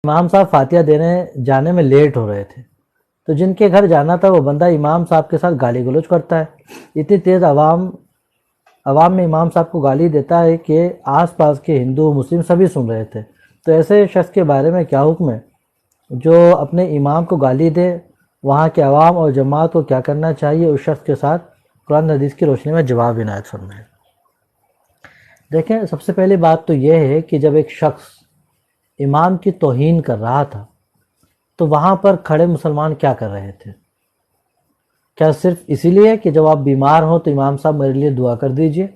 امام صاحب فاتحہ دینے جانے میں لیٹ ہو رہے تھے، تو جن کے گھر جانا تھا وہ بندہ امام صاحب کے ساتھ گالی گلوچ کرتا ہے، اتنی تیز عوام میں امام صاحب کو گالی دیتا ہے کہ آس پاس کے ہندو مسلم سبھی سن رہے تھے۔ تو ایسے شخص کے بارے میں کیا حکم ہے جو اپنے امام کو گالی دے؟ وہاں کے عوام اور جماعت کو کیا کرنا چاہیے؟ اس شخص کے ساتھ قرآن حدیث کی روشنی میں جواب عنایت فرمائیں۔ دیکھیں، سب سے پہلی بات تو یہ ہے کہ جب ایک شخص امام کی توہین کر رہا تھا تو وہاں پر کھڑے مسلمان کیا کر رہے تھے؟ کیا صرف اسی لیے کہ جب آپ بیمار ہوں تو امام صاحب میرے لیے دعا کر دیجئے،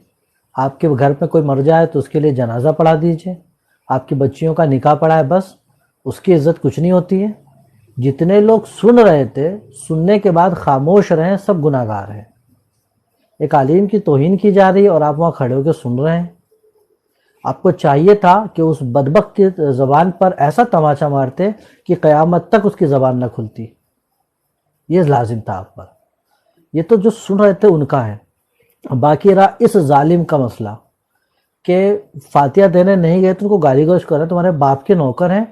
آپ کے گھر میں کوئی مر جائے تو اس کے لیے جنازہ پڑھا دیجئے، آپ کی بچیوں کا نکاح پڑھائے، بس اس کی عزت کچھ نہیں ہوتی ہے؟ جتنے لوگ سن رہے تھے، سننے کے بعد خاموش رہیں، سب گناہ گار ہیں۔ ایک عالم کی توہین کی جا رہی ہے اور آپ وہاں کھڑے ہو کے سن رہے ہیں۔ آپ کو چاہیے تھا کہ اس بدبخت کی زبان پر ایسا تماچا مارتے کہ قیامت تک اس کی زبان نہ کھلتی، یہ لازم تھا آپ پر۔ یہ تو جو سن رہے تھے ان کا ہے، باقی رہا اس ظالم کا مسئلہ کہ فاتحہ دینے نہیں گئے تو ان کو گالی گلوچ کر رہے ہیں، تمہارے باپ کے نوکر ہیں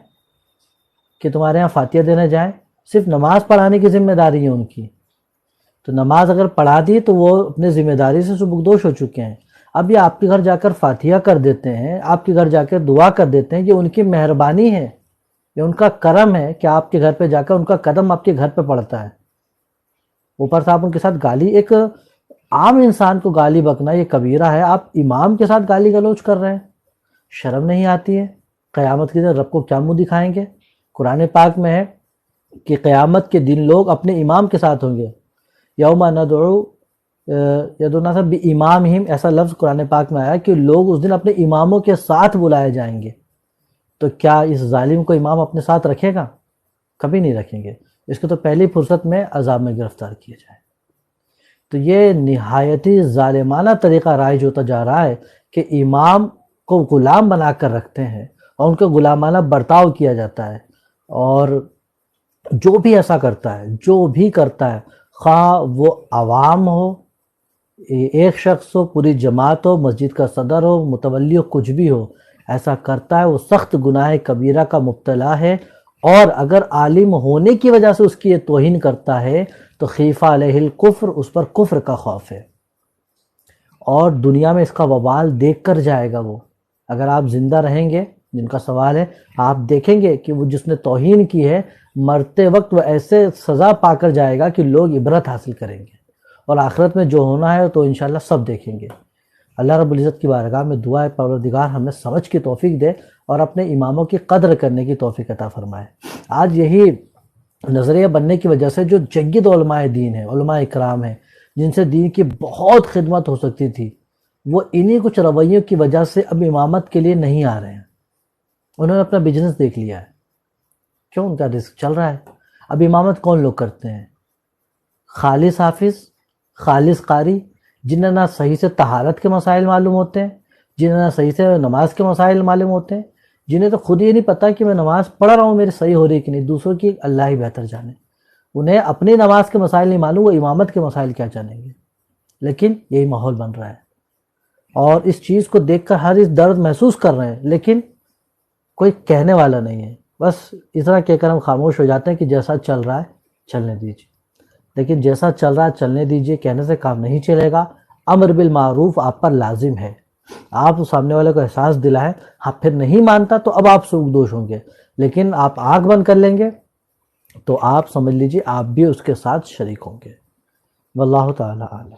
کہ تمہارے یہاں فاتحہ دینے جائیں؟ صرف نماز پڑھانے کی ذمہ داری ہے ان کی، تو نماز اگر پڑھا دی تو وہ اپنے ذمہ داری سے سبکدوش ہو چکے ہیں۔ اب یہ آپ کے گھر جا کر فاتحہ کر دیتے ہیں، آپ کے گھر جا کر دعا کر دیتے ہیں، یہ ان کی مہربانی ہے، یہ ان کا کرم ہے کہ آپ کے گھر پہ جا کر ان کا قدم آپ کے گھر پہ پڑتا ہے۔ اوپر سے آپ ان کے ساتھ گالی، ایک عام انسان کو گالی بکنا یہ کبیرہ ہے، آپ امام کے ساتھ گالی گلوچ کر رہے ہیں، شرم نہیں آتی ہے؟ قیامت کے دن رب کو کیا منہ دکھائیں گے؟ قرآن پاک میں ہے کہ قیامت کے دن لوگ اپنے امام کے ساتھ ہوں گے، یوم ندعو یدعونا سب بامامہم، ایسا لفظ قرآن پاک میں آیا کہ لوگ اس دن اپنے اماموں کے ساتھ بلائے جائیں گے۔ تو کیا اس ظالم کو امام اپنے ساتھ رکھے گا؟ کبھی نہیں رکھیں گے، اس کو تو پہلی فرصت میں عذاب میں گرفتار کیا جائے۔ تو یہ نہایتی ظالمانہ طریقہ رائج ہوتا جا رہا ہے کہ امام کو غلام بنا کر رکھتے ہیں اور ان کو غلامانہ برتاؤ کیا جاتا ہے، اور جو بھی ایسا کرتا ہے، جو بھی کرتا ہے، خواہ وہ عوام ہو، ایک شخص ہو، پوری جماعت ہو، مسجد کا صدر ہو، متولی ہو، کچھ بھی ہو، ایسا کرتا ہے وہ سخت گناہ کبیرہ کا مبتلا ہے۔ اور اگر عالم ہونے کی وجہ سے اس کی یہ توہین کرتا ہے تو خیف علیہ الکفر، اس پر کفر کا خوف ہے، اور دنیا میں اس کا وبال دیکھ کر جائے گا وہ۔ اگر آپ زندہ رہیں گے، جن کا سوال ہے، آپ دیکھیں گے کہ وہ جس نے توہین کی ہے، مرتے وقت وہ ایسے سزا پا کر جائے گا کہ لوگ عبرت حاصل کریں گے، اور آخرت میں جو ہونا ہے تو انشاءاللہ سب دیکھیں گے۔ اللہ رب العزت کی بارگاہ میں دعا ہے پروردگار ہمیں سمجھ کی توفیق دے اور اپنے اماموں کی قدر کرنے کی توفیق عطا فرمائے۔ آج یہی نظریہ بننے کی وجہ سے جو جید علماء دین ہیں، علماء اکرام ہیں، جن سے دین کی بہت خدمت ہو سکتی تھی، وہ انہی کچھ رویوں کی وجہ سے اب امامت کے لیے نہیں آ رہے ہیں۔ انہوں نے اپنا بزنس دیکھ لیا ہے، کیوں؟ ان کا رزق چل رہا ہے۔ اب امامت کون لوگ کرتے ہیں؟ خالص حافظ، خالص قاری، جنہیں نہ صحیح سے طہارت کے مسائل معلوم ہوتے ہیں، جنہیں نہ صحیح سے نماز کے مسائل معلوم ہوتے ہیں، جنہیں تو خود یہ نہیں پتہ کہ میں نماز پڑھ رہا ہوں میری صحیح ہو رہی کہ نہیں، دوسروں کی اللہ ہی بہتر جانے۔ انہیں اپنی نماز کے مسائل نہیں معلوم، وہ امامت کے مسائل کیا جانیں گے؟ لیکن یہی ماحول بن رہا ہے، اور اس چیز کو دیکھ کر ہر اس درد محسوس کر رہے ہیں، لیکن کوئی کہنے والا نہیں ہے۔ بس اس طرح کہہ کر ہم خاموش ہو جاتے ہیں کہ جیسا چل رہا ہے چلنے دیجیے، لیکن جیسا چل رہا ہے چلنے دیجیے کہنے سے کام نہیں چلے گا۔ امر بالمعروف آپ پر لازم ہے، آپ سامنے والے کو احساس دلائیں، ہاں پھر نہیں مانتا تو اب آپ سوگدوش ہوں گے، لیکن آپ آنکھ بند کر لیں گے تو آپ سمجھ لیجیے آپ بھی اس کے ساتھ شریک ہوں گے۔ واللہ تعالی اعلم۔